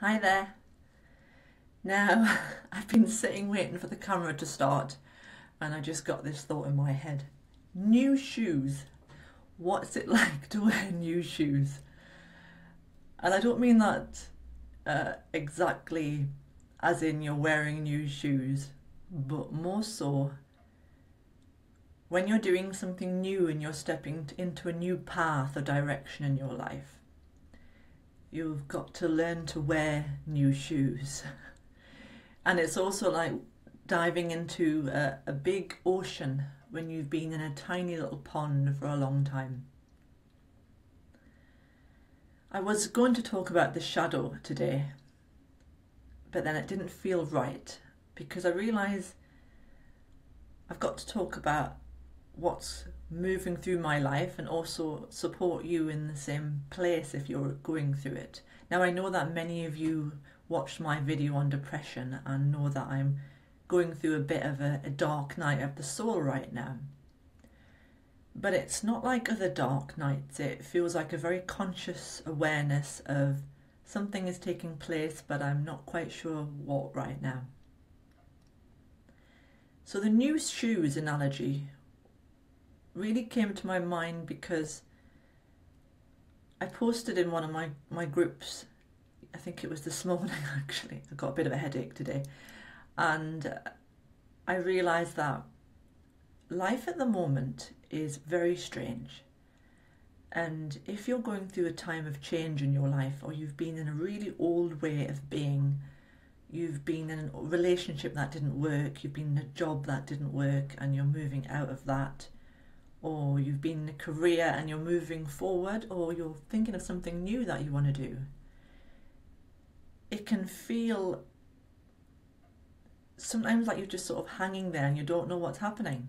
Hi there. Now, I've been sitting waiting for the camera to start and I just got this thought in my head. New shoes. What's it like to wear new shoes? And I don't mean that exactly as in you're wearing new shoes, but more so when you're doing something new and you're stepping into a new path or direction in your life. You've got to learn to wear new shoes. And it's also like diving into a big ocean when you've been in a tiny little pond for a long time. I was going to talk about the shadow today, but then it didn't feel right because I realised I've got to talk about what's moving through my life and also support you in the same place if you're going through it. Now, I know that many of you watched my video on depression and know that I'm going through a bit of a dark night of the soul right now. But it's not like other dark nights. It feels like a very conscious awareness of something is taking place, but I'm not quite sure what right now. So the new shoes analogy really came to my mind because I posted in one of my groups, I think it was this morning actually, I got a bit of a headache today, and I realised that life at the moment is very strange. And if you're going through a time of change in your life, or you've been in a really old way of being, you've been in a relationship that didn't work, you've been in a job that didn't work and you're moving out of that, or you've been in a career and you're moving forward, or you're thinking of something new that you want to do, it can feel sometimes like you're just sort of hanging there and you don't know what's happening.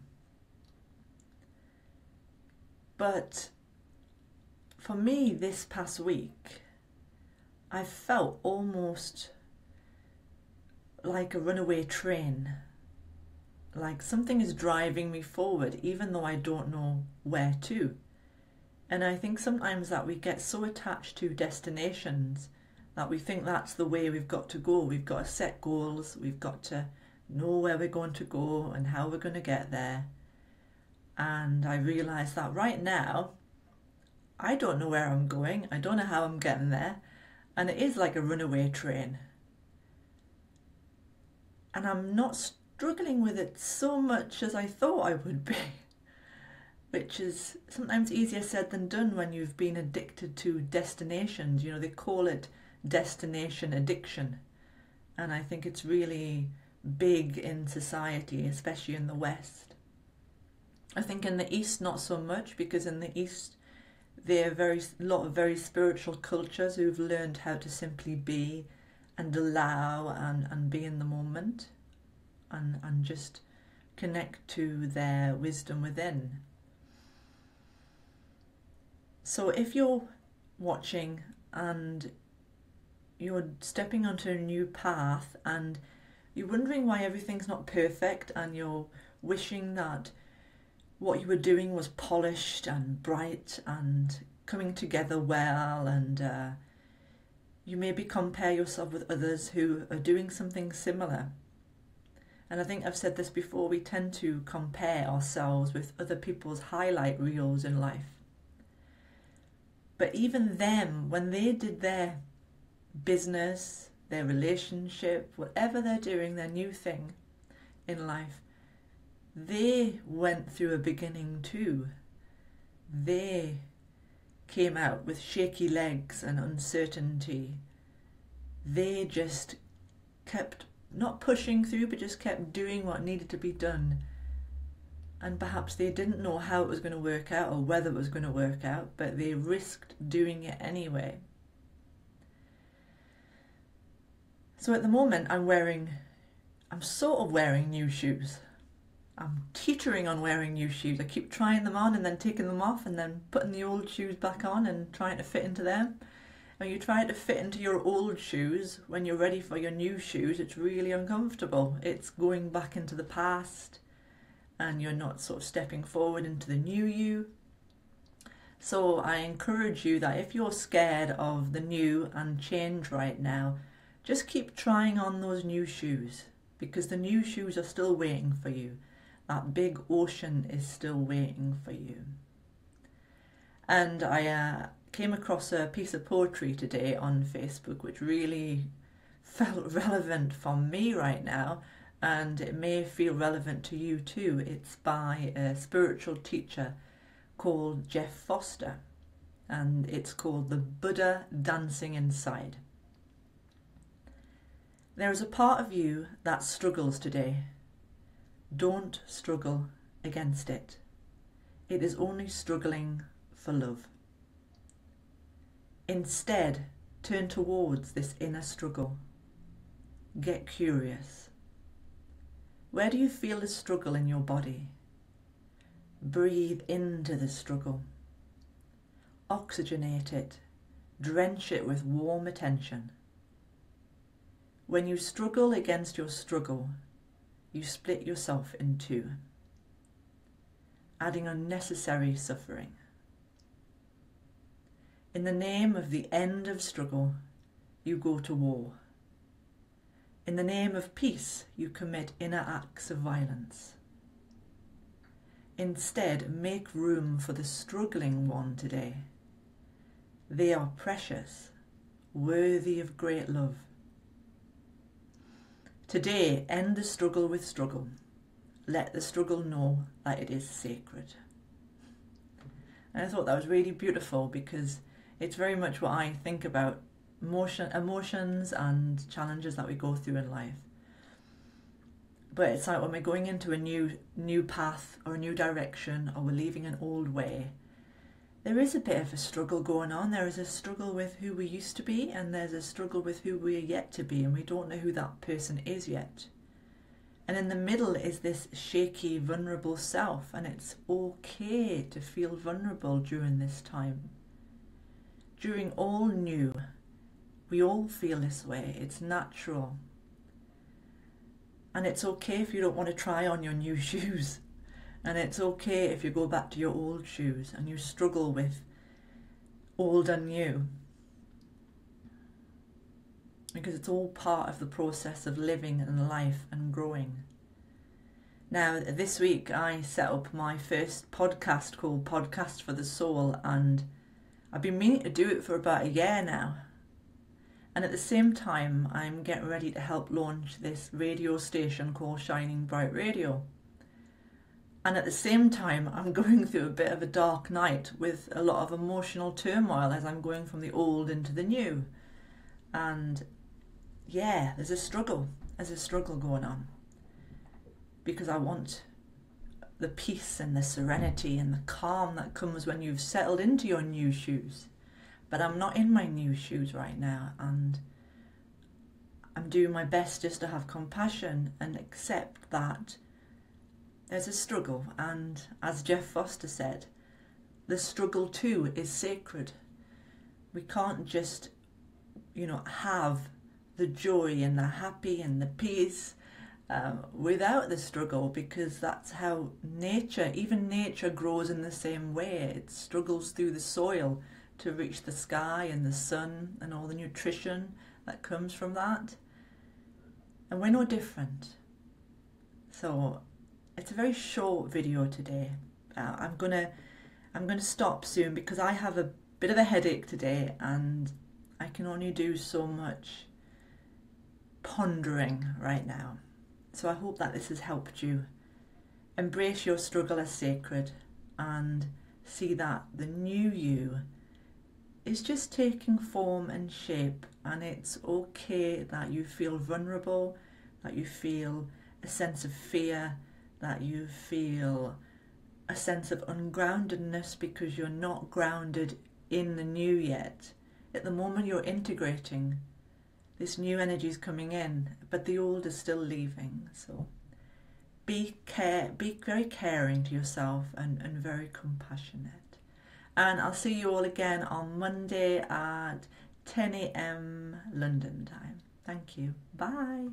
But for me this past week, I felt almost like a runaway train. Like something is driving me forward even though I don't know where to. And I think sometimes that we get so attached to destinations that we think that's the way we've got to go. We've got to set goals, we've got to know where we're going to go and how we're going to get there. And I realise that right now I don't know where I'm going, I don't know how I'm getting there, and it is like a runaway train. And I'm not struggling with it so much as I thought I would be, which is sometimes easier said than done when you've been addicted to destinations. You know, they call it destination addiction, and I think it's really big in society, especially in the West. I think in the East not so much, because in the East there are a lot of very spiritual cultures who've learned how to simply be and allow and be in the moment. And just connect to their wisdom within. So if you're watching and you're stepping onto a new path and you're wondering why everything's not perfect and you're wishing that what you were doing was polished and bright and coming together well, and you maybe compare yourself with others who are doing something similar. And I think I've said this before, we tend to compare ourselves with other people's highlight reels in life. But even them, when they did their business, their relationship, whatever they're doing, their new thing in life, they went through a beginning too. They came out with shaky legs and uncertainty. They just kept not pushing through, but just kept doing what needed to be done. And perhaps they didn't know how it was going to work out or whether it was going to work out, but they risked doing it anyway. So at the moment I'm sort of wearing new shoes. I'm teetering on wearing new shoes. I keep trying them on and then taking them off and then putting the old shoes back on and trying to fit into them. When you try to fit into your old shoes, when you're ready for your new shoes, it's really uncomfortable. It's going back into the past and you're not sort of stepping forward into the new you. So I encourage you that if you're scared of the new and change right now, just keep trying on those new shoes, because the new shoes are still waiting for you. That big ocean is still waiting for you. And I came across a piece of poetry today on Facebook which really felt relevant for me right now, and it may feel relevant to you too. It's by a spiritual teacher called Jeff Foster, and it's called The Buddha Dancing Inside. There is a part of you that struggles today. Don't struggle against it. It is only struggling for love. Instead, turn towards this inner struggle. Get curious. Where do you feel the struggle in your body? Breathe into the struggle. Oxygenate it. Drench it with warm attention. When you struggle against your struggle, you split yourself in two, adding unnecessary suffering. In the name of the end of struggle, you go to war. In the name of peace, you commit inner acts of violence. Instead, make room for the struggling one today. They are precious, worthy of great love. Today, end the struggle with struggle. Let the struggle know that it is sacred. And I thought that was really beautiful, because it's very much what I think about emotions and challenges that we go through in life. But it's like when we're going into a new path or a new direction, or we're leaving an old way, there is a bit of a struggle going on. There is a struggle with who we used to be, and there's a struggle with who we are yet to be, and we don't know who that person is yet. And in the middle is this shaky, vulnerable self, and it's okay to feel vulnerable during this time. During all new, we all feel this way. It's natural. And it's okay if you don't want to try on your new shoes. And it's okay if you go back to your old shoes and you struggle with old and new. Because it's all part of the process of living and life and growing. Now, this week I set up my first podcast called Podcast for the Soul, and I've been meaning to do it for about a year now. And at the same time, I'm getting ready to help launch this radio station called Shining Bright Radio. And at the same time, I'm going through a bit of a dark night with a lot of emotional turmoil as I'm going from the old into the new. And yeah, there's a struggle going on. Because I want the peace and the serenity and the calm that comes when you've settled into your new shoes. But I'm not in my new shoes right now, and I'm doing my best just to have compassion and accept that there's a struggle. And as Jeff Foster said, the struggle too is sacred. We can't just, have the joy and the happy and the peace without the struggle, because that's how even nature grows in the same way. It struggles through the soil to reach the sky and the sun and all the nutrition that comes from that. And we're no different. So it's a very short video today. I'm gonna stop soon because I have a bit of a headache today, and I can only do so much pondering right now. So I hope that this has helped you. Embrace your struggle as sacred, and see that the new you is just taking form and shape, and it's okay that you feel vulnerable, that you feel a sense of fear, that you feel a sense of ungroundedness because you're not grounded in the new yet. At the moment you're integrating, this new energy is coming in, but the old is still leaving. So be very caring to yourself and very compassionate. And I'll see you all again on Monday at 10 a.m. London time. Thank you. Bye.